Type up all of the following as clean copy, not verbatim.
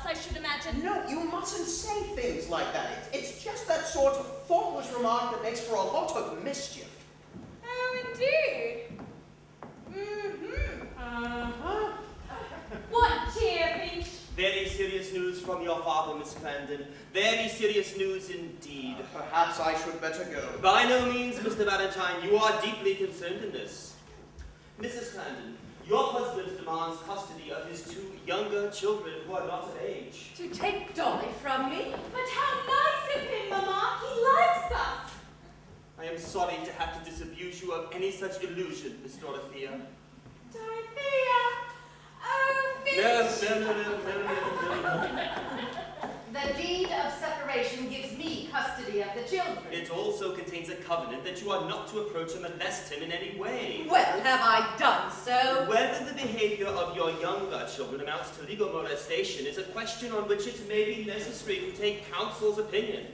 I should imagine. No, you mustn't say things like that. It's just that sort of thoughtless remark that makes for a lot of mischief. Oh, indeed. Uh-huh. What cheer, Finch? Very serious news from your father, Miss Clarendon. Very serious news indeed. Perhaps I should better go. By no means, Mr. Valentine. You are deeply concerned in this. Mrs. Clarendon, your husband demands custody of his two younger children who are not of age. To take Dolly from me? But how nice of him, Mamma. He likes us. I am sorry to have to disabuse you of any such illusion, Miss Dorothea. Dorothea. Oh, Finch. No. The deed of separation gives me custody of the children. It also contains a covenant that you are not to approach and molest him in any way. Well, have I done so? Whether the behavior of your younger children amounts to legal molestation is a question on which it may be necessary to take counsel's opinion.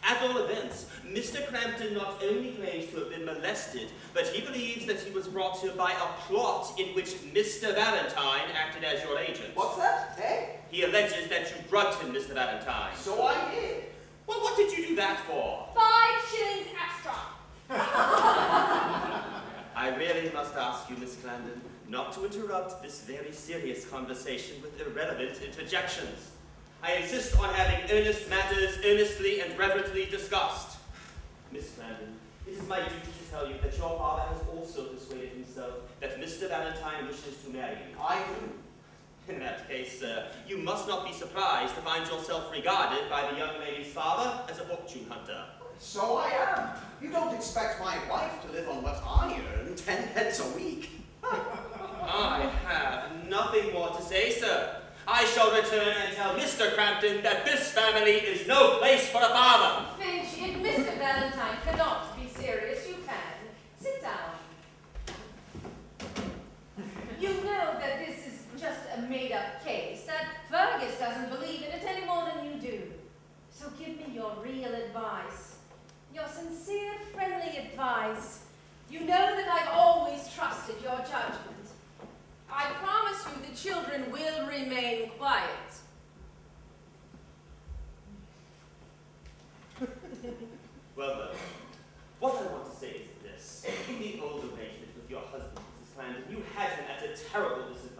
At all events, Mr. Crampton not only claims to have been molested, but he believes that he was brought here by a plot in which Mr. Valentine acted as your agent. What's that, eh? He alleges that you drugged him, Mr. Valentine. So I did. Well, what did you do that for? 5 shillings extra. I really must ask you, Miss Clarendon, not to interrupt this very serious conversation with irrelevant interjections. I insist on having earnest matters earnestly and reverently discussed. Miss Clarendon, it is my duty to tell you that your father has also persuaded himself that Mr. Valentine wishes to marry you. I do. In that case, sir, you must not be surprised to find yourself regarded by the young lady's father as a fortune hunter. So I am. You don't expect my wife to live on what I earn, 10 pence a week. I have nothing more to say, sir. I shall return and tell Mr. Crampton that this family is no place for a father. Finch, if Mr. Valentine cannot be serious, you can. Sit down. You know that this is just a made-up case, that Fergus doesn't believe in it any more than you do. So give me your real advice. Your sincere, friendly advice. You know that I've always trusted your judgment. I promise you the children will remain quiet. Well, what I want to say is this. In the old arrangement with your husband, Mrs. Clarendon, you had him at a terrible disadvantage.